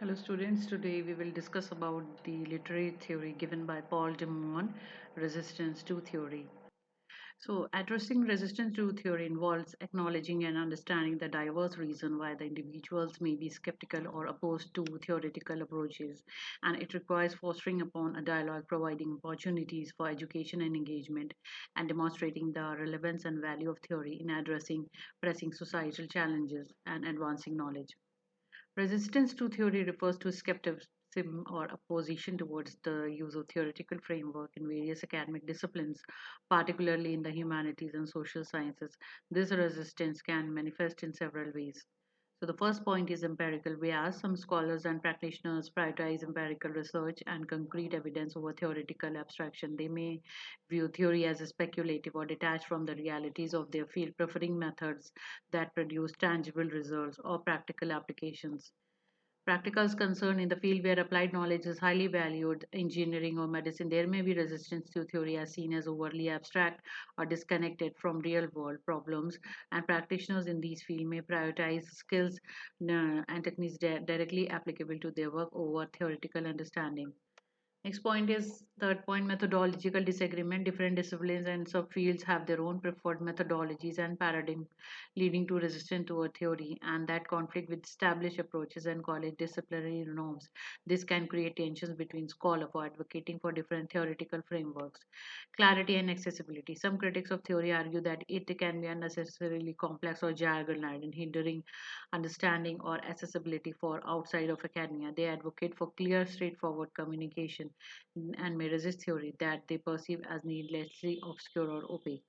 Hello students, today we will discuss about the literary theory given by Paul de Man, resistance to theory. So addressing resistance to theory involves acknowledging and understanding the diverse reason why the individuals may be skeptical or opposed to theoretical approaches, and it requires fostering upon a dialogue providing opportunities for education and engagement and demonstrating the relevance and value of theory in addressing pressing societal challenges and advancing knowledge. Resistance to theory refers to skepticism or opposition towards the use of theoretical framework in various academic disciplines, particularly in the humanities and social sciences. This resistance can manifest in several ways. So, the first point is empirical bias. Some scholars and practitioners prioritize empirical research and concrete evidence over theoretical abstraction. They may view theory as speculative or detached from the realities of their field, preferring methods that produce tangible results or practical applications. Practicals concerned in the field where applied knowledge is highly valued, engineering or medicine, there may be resistance to theory as seen as overly abstract or disconnected from real world problems, and practitioners in these fields may prioritize skills and techniques directly applicable to their work over theoretical understanding. Next point is third point methodological disagreement. Different disciplines and subfields have their own preferred methodologies and paradigm, leading to resistance toward theory and that conflict with established approaches and college disciplinary norms. This can create tensions between scholars for advocating for different theoretical frameworks. Clarity and accessibility. Some critics of theory argue that it can be unnecessarily complex or jargon-laden, hindering understanding or accessibility for outside of academia. They advocate for clear, straightforward communication and may resist theory that they perceive as needlessly obscure or opaque.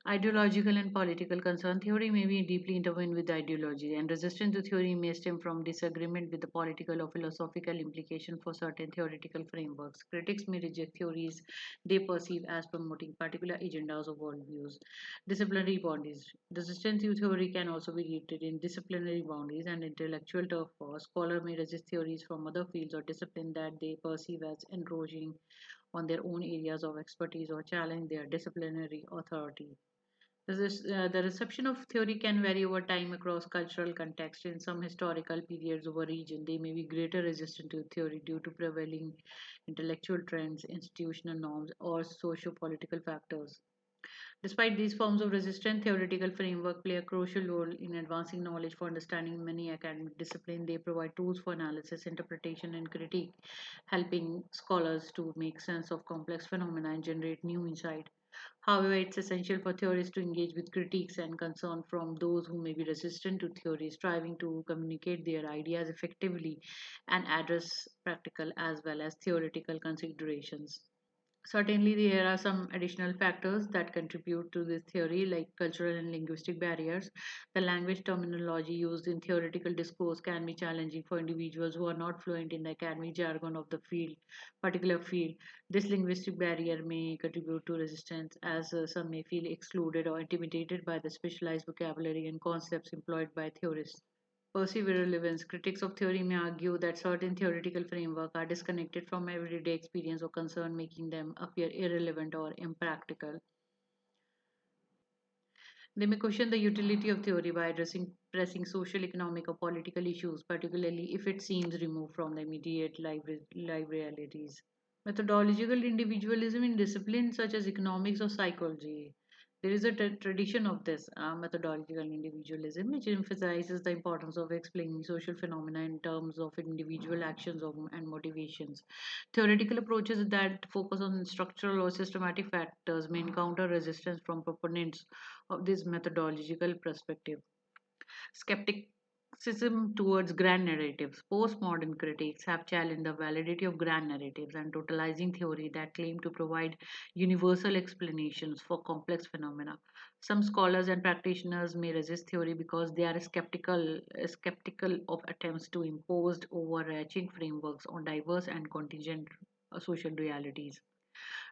Ideological and political concern theory may be deeply intertwined with ideology, and resistance to theory may stem from disagreement with the political or philosophical implication for certain theoretical frameworks. Critics may reject theories they perceive as promoting particular agendas or worldviews. Disciplinary boundaries. Resistance to theory can also be rooted in disciplinary boundaries and intellectual turf wars. Scholars may resist theories from other fields or discipline that they perceive as encroaching on their own areas of expertise or challenge their disciplinary authority. The reception of theory can vary over time across cultural contexts. In some historical periods of a region, they may be greater resistant to theory due to prevailing intellectual trends, institutional norms, or socio-political factors. Despite these forms of resistance, theoretical framework play a crucial role in advancing knowledge for understanding many academic disciplines. They provide tools for analysis, interpretation, and critique, helping scholars to make sense of complex phenomena and generate new insight. However, it's essential for theorists to engage with critiques and concern from those who may be resistant to theory, striving to communicate their ideas effectively and address practical as well as theoretical considerations. Certainly, there are some additional factors that contribute to this theory, like cultural and linguistic barriers. The language terminology used in theoretical discourse can be challenging for individuals who are not fluent in the academic jargon of the particular field. This linguistic barrier may contribute to resistance, as some may feel excluded or intimidated by the specialized vocabulary and concepts employed by theorists. Perceived relevance. Critics of theory may argue that certain theoretical frameworks are disconnected from everyday experience or concern, making them appear irrelevant or impractical. They may question the utility of theory by addressing pressing social, economic, or political issues, particularly if it seems removed from the immediate live realities. Methodological individualism in disciplines such as economics or psychology. There is a tradition of this methodological individualism, which emphasizes the importance of explaining social phenomena in terms of individual actions and motivations. Theoretical approaches that focus on structural or systematic factors may encounter resistance from proponents of this methodological perspective. Skepticism towards grand narratives. Postmodern critics have challenged the validity of grand narratives and totalizing theory that claim to provide universal explanations for complex phenomena. Some scholars and practitioners may resist theory because they are skeptical of attempts to impose overarching frameworks on diverse and contingent social realities.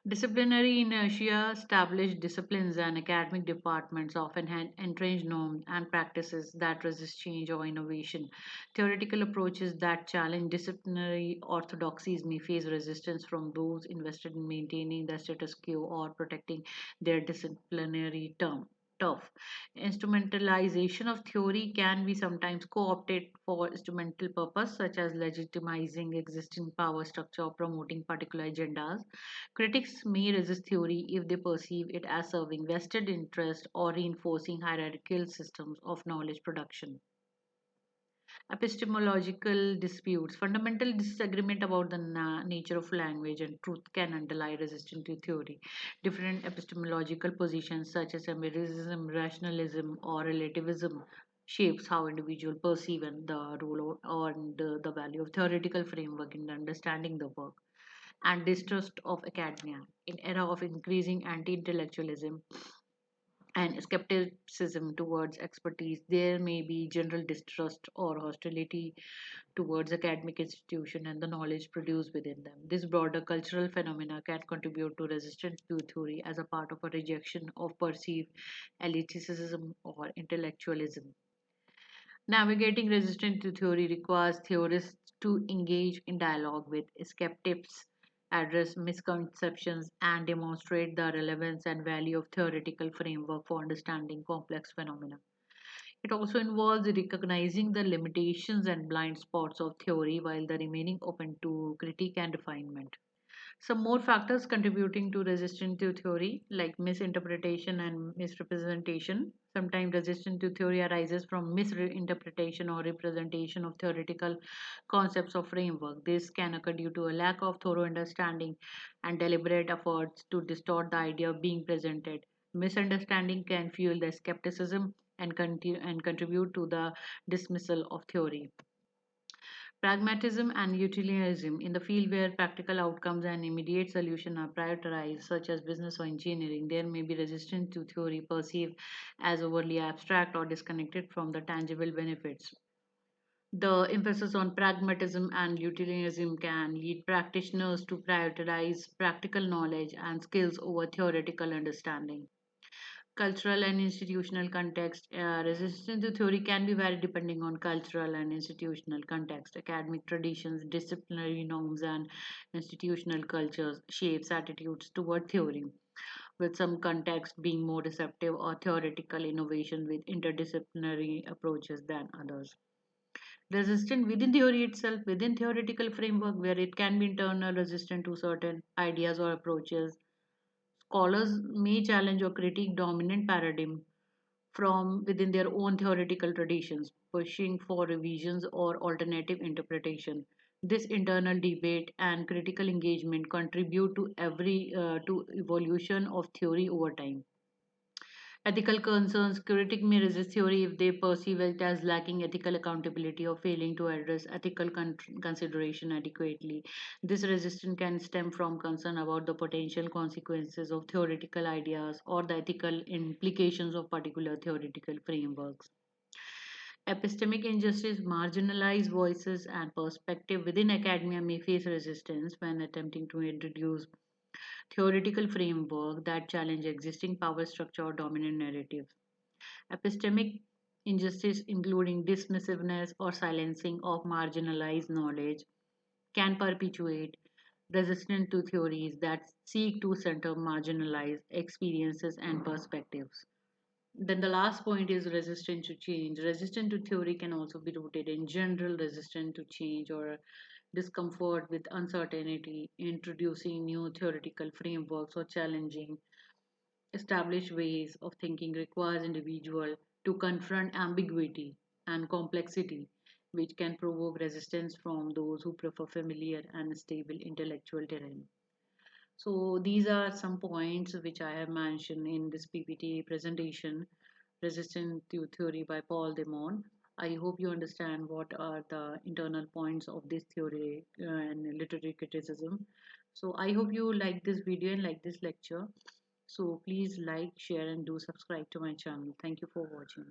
Disciplinary inertia established disciplines and academic departments often had entrenched norms and practices that resist change or innovation. Theoretical approaches that challenge disciplinary orthodoxies may face resistance from those invested in maintaining the status quo or protecting their disciplinary term. tough. Instrumentalization of theory can be sometimes co-opted for instrumental purpose, such as legitimizing existing power structure or promoting particular agendas. Critics may resist theory if they perceive it as serving vested interest or reinforcing hierarchical systems of knowledge production. Epistemological disputes. Fundamental disagreement about the nature of language and truth can underlie resistance to theory. Different epistemological positions, such as empiricism, rationalism, or relativism, shapes how individuals perceive and the role and the value of theoretical framework in understanding the work. And distrust of academia. In era of increasing anti-intellectualism, and skepticism towards expertise, there may be general distrust or hostility towards academic institution and the knowledge produced within them. This broader cultural phenomena can contribute to resistance to theory as a part of a rejection of perceived elitism or intellectualism. Navigating resistance to theory requires theorists to engage in dialogue with skeptics, address misconceptions, and demonstrate the relevance and value of theoretical framework for understanding complex phenomena. It also involves recognizing the limitations and blind spots of theory while the remaining open to critique and refinement. Some more factors contributing to resistance to theory, like misinterpretation and misrepresentation. Sometimes resistance to theory arises from misinterpretation or representation of theoretical concepts or framework. This can occur due to a lack of thorough understanding and deliberate efforts to distort the idea being presented. Misunderstanding can fuel the skepticism and contribute to the dismissal of theory. Pragmatism and utilitarianism in the field where practical outcomes and immediate solutions are prioritized, such as business or engineering, there may be resistance to theory perceived as overly abstract or disconnected from the tangible benefits. The emphasis on pragmatism and utilitarianism can lead practitioners to prioritize practical knowledge and skills over theoretical understanding. Cultural and institutional context. Resistance to theory can be varied depending on cultural and institutional context. Academic traditions, disciplinary norms, and institutional cultures shapes attitudes toward theory, with some contexts being more receptive or theoretical innovation with interdisciplinary approaches than others. Resistant within theory itself, within theoretical framework, where it can be internal resistant to certain ideas or approaches. Scholars may challenge or critique dominant paradigm from within their own theoretical traditions, pushing for revisions or alternative interpretation. This internal debate and critical engagement contribute to evolution of theory over time. Ethical concerns. Critic may resist theory if they perceive it as lacking ethical accountability or failing to address ethical consideration adequately. This resistance can stem from concern about the potential consequences of theoretical ideas or the ethical implications of particular theoretical frameworks. Epistemic injustice, marginalized voices, and perspective within academia may face resistance when attempting to introduce theoretical framework that challenge existing power structure or dominant narratives. Epistemic injustice, including dismissiveness or silencing of marginalized knowledge, can perpetuate resistance to theories that seek to center marginalized experiences and perspectives. Then the last point is resistance to change. Resistance to theory can also be rooted in general resistance to change or discomfort with uncertainty, introducing new theoretical frameworks or challenging established ways of thinking requires individual to confront ambiguity and complexity, which can provoke resistance from those who prefer familiar and stable intellectual terrain. So these are some points which I have mentioned in this PPT presentation, Resistance to Theory by Paul de Man. I hope you understand what are the internal points of this theory and literary criticism. So I hope you like this video and like this lecture. So please like, share, and do subscribe to my channel. Thank you for watching.